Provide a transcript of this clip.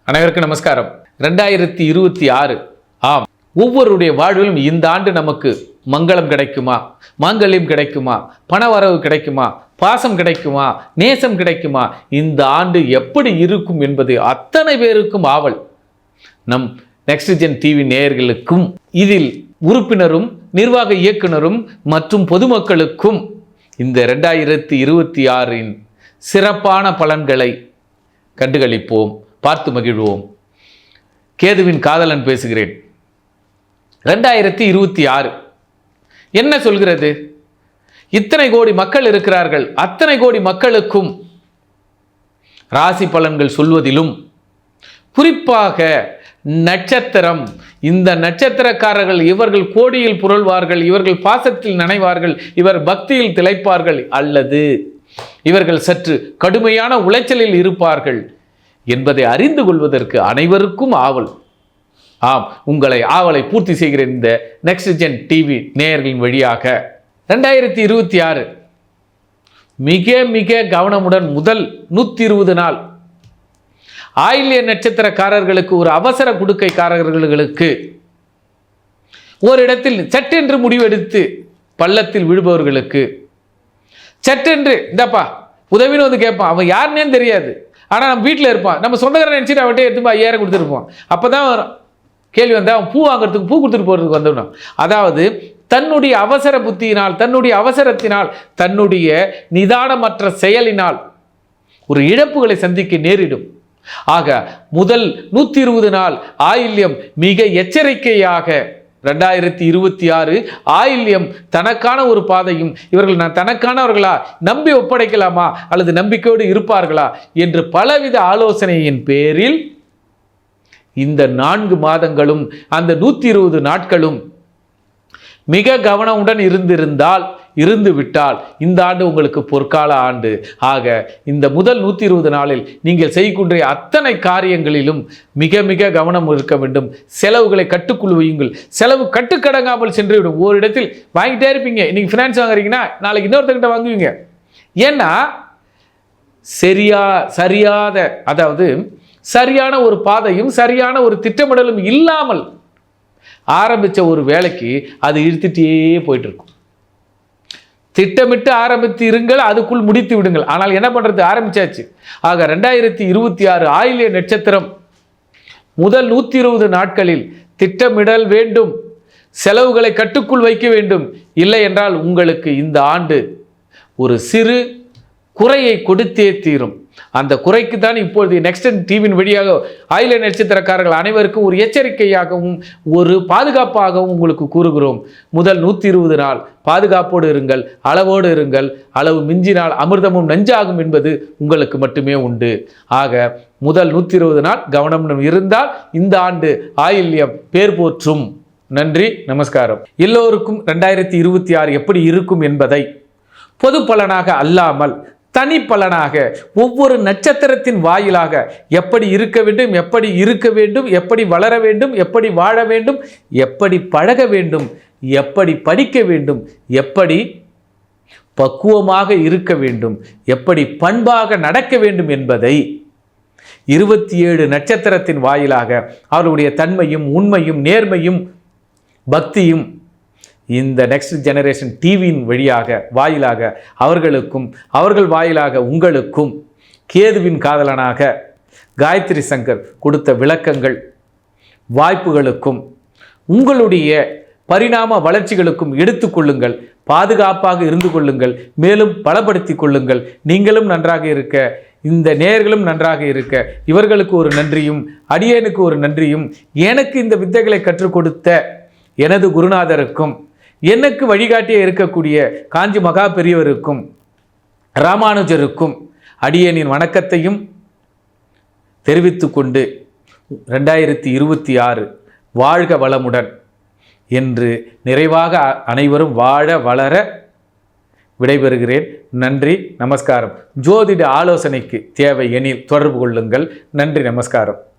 அனைவருக்கும் நமஸ்காரம். 2026 ஆம், ஒவ்வொருடைய வாழ்விலும் இந்த ஆண்டு நமக்கு மங்களம் கிடைக்குமா, மாங்கல்யம் கிடைக்குமா, பணவரவு கிடைக்குமா, பாசம் கிடைக்குமா, நேசம் கிடைக்குமா, இந்த ஆண்டு எப்படி இருக்கும் என்பது அத்தனை பேருக்கும் ஆவல். நம் நெக்ஸ்ட் ஜென் டிவி நேயர்களுக்கும் இதில் உறுப்பினரும் நிர்வாக இயக்குனரும் மற்றும் பொதுமக்களுக்கும் இந்த 2026 சிறப்பான பலன்களை கண்டுகளிப்போம், பார்த்து மகிழ்வோம். கேதுவின் காதலன் பேசுகிறேன். 2026 என்ன சொல்கிறது? இத்தனை கோடி மக்கள் இருக்கிறார்கள். அத்தனை கோடி மக்களுக்கும் ராசி பலன்கள் சொல்வதிலும் குறிப்பாக நட்சத்திரம், இந்த நட்சத்திரக்காரர்கள் இவர்கள் கோடியில் புரள்வார்கள், இவர்கள் பாசத்தில் நனைவார்கள், இவர் பக்தியில் திளைப்பார்கள், அல்லது இவர்கள் சற்று கடுமையான உளைச்சலில் இருப்பார்கள் என்பதை அறிந்து கொள்வதற்கு அனைவருக்கும் ஆவல். ஆம், உங்களை ஆவலை பூர்த்தி செய்கிற இந்த நெக்ஸ்ட் ஜென் டிவி நேயர்களின் வழியாக 2026 மிக மிக கவனமுடன் முதல் 120 நாள் ஆயில்ய நட்சத்திரக்காரர்களுக்கு, ஒரு அவசர குடுக்கைக்காரர்களுக்கு, ஓரிடத்தில் சட்டென்று முடிவெடுத்து பள்ளத்தில் விழுபவர்களுக்கு, சட்டென்று இந்தப்பா உதவின்னு வந்து கேட்பான். அவன் யாருன்னே தெரியாது, ஆனால் நம்ம வீட்டில் இருப்பான். நம்ம சொந்தக்காரன் நினச்சிட்டு அவன்கிட்ட எடுத்து 5000 கொடுத்துருப்போம். அப்போ தான் கேள்வி வந்தால் அவன் பூ வாங்குறதுக்கு, பூ கொடுத்துட்டு போகிறதுக்கு வந்துடணும். அதாவது தன்னுடைய அவசர புத்தியினால், தன்னுடைய அவசரத்தினால், தன்னுடைய நிதானமற்ற செயலினால் ஒரு இழப்புகளை சந்திக்க நேரிடும். ஆக முதல் 120 நாள் ஆயில்யம் மிக எச்சரிக்கையாக 2026 ஆயில்யம் தனக்கான ஒரு பாதையும், இவர்கள் நான் தனக்கானவர்களா, நம்பி ஒப்படைக்கலாமா அல்லது நம்பிக்கையோடு இருப்பார்களா என்று பலவித ஆலோசனையின் பேரில் இந்த 4 மாதங்களும் அந்த 120 நாட்களும் மிக கவனமுடன் இருந்து விட்டால் இந்த ஆண்டு உங்களுக்கு பொற்கால ஆண்டு. ஆக இந்த முதல் 120 நாளில் நீங்கள் செய்யக்கூடிய அத்தனை காரியங்களிலும் மிக மிக கவனம் இருக்க வேண்டும். செலவுகளை கட்டுக்குள் வையுங்கள். செலவு கட்டுக்கடங்காமல் சென்றுவிடும். ஒரு இடத்தில் வாங்கிட்டே இருப்பீங்க. இன்னைக்கு ஃபினான்ஸ் வாங்குறீங்கன்னா நாளைக்கு இன்னொருத்தர்கிட்ட வாங்குவீங்க. ஏன்னா சரியான ஒரு பாதையும் சரியான ஒரு திட்டமிடலும் இல்லாமல் ஆரம்பித்த ஒரு வேலைக்கு அது இழுத்துட்டே போயிட்டு இருக்கும். திட்டமிட்டு ஆரம்பித்து இருங்கள், அதுக்குள் முடித்து விடுங்கள். ஆனால் என்ன பண்றது, ஆரம்பிச்சாச்சு. ஆக 2026 ஆயில்ய நட்சத்திரம் முதல் 120 நாட்களில் திட்டமிடல் வேண்டும், செலவுகளை கட்டுக்குள் வைக்க வேண்டும். இல்லை என்றால் உங்களுக்கு இந்த ஆண்டு ஒரு சிறு குறையை கொடுத்தே தீரும். அந்த குறைக்கு தான் இப்பொழுது நெக்ஸ்ட் டிவியின் வழியாக ஆயில்ய நட்சத்திரக்காரர்கள் அனைவருக்கும் ஒரு எச்சரிக்கையாகவும் ஒரு பாதுகாப்பாகவும் உங்களுக்கு கூறுகிறோம். முதல் 120 நாள் பாதுகாப்போடு இருங்கள், அளவோடு இருங்கள். அளவு மிஞ்சினால் அமிர்தமும் நஞ்சாகும் என்பது உங்களுக்கு மட்டுமே உண்டு. ஆக முதல் 120 நாள் கவனம் இருந்தால் இந்த ஆண்டு ஆயில்யம் பேர் போற்றும். நன்றி, நமஸ்காரம். எல்லோருக்கும் 2026 எப்படி இருக்கும் என்பதை பொது பலனாக அல்லாமல் தனி பலனாக ஒவ்வொரு நட்சத்திரத்தின் வாயிலாக எப்படி இருக்க வேண்டும், எப்படி வளர வேண்டும், எப்படி வாழ வேண்டும், எப்படி பழக வேண்டும், எப்படி படிக்க வேண்டும், எப்படி பக்குவமாக இருக்க வேண்டும், எப்படி பண்பாக நடக்க வேண்டும் என்பதை 27 நட்சத்திரத்தின் வாயிலாக அவருடைய தன்மையும் உண்மையும் நேர்மையும் பக்தியும் இந்த நெக்ஸ்ட் ஜெனரேஷன் டிவியின் வாயிலாக அவர்களுக்கும், அவர்கள் வாயிலாக உங்களுக்கும் கேதுவின் காதலனாக காயத்ரி சங்கர் கொடுத்த விளக்கங்கள் வாய்ப்புகளுக்கும் உங்களுடைய பரிணாம வளர்ச்சிகளுக்கும் எடுத்துக்கொள்ளுங்கள். பாதுகாப்பாக இருந்து கொள்ளுங்கள், மேலும் பலப்படுத்தி கொள்ளுங்கள். நீங்களும் நன்றாக இருக்க, இந்த நேயர்களும் நன்றாக இருக்க இவர்களுக்கு ஒரு நன்றியும் அடியேனுக்கு ஒரு நன்றியும், எனக்கு இந்த வித்தைகளை கற்றுக் கொடுத்த எனது குருநாதருக்கும், எனக்கு வழிகாட்டியே இருக்கக்கூடிய காஞ்சி மகா பெரியவருக்கும், ராமானுஜருக்கும் அடியேனின் வணக்கத்தையும் தெரிவித்துக்கொண்டு 2026 வாழ்க வளமுடன் என்று நிறைவாக அனைவரும் வாழ வளர விடைபெறுகிறேன். நன்றி, நமஸ்காரம். ஜோதிட ஆலோசனைக்கு தேவை எனில் தொடர்பு கொள்ளுங்கள். நன்றி, நமஸ்காரம்.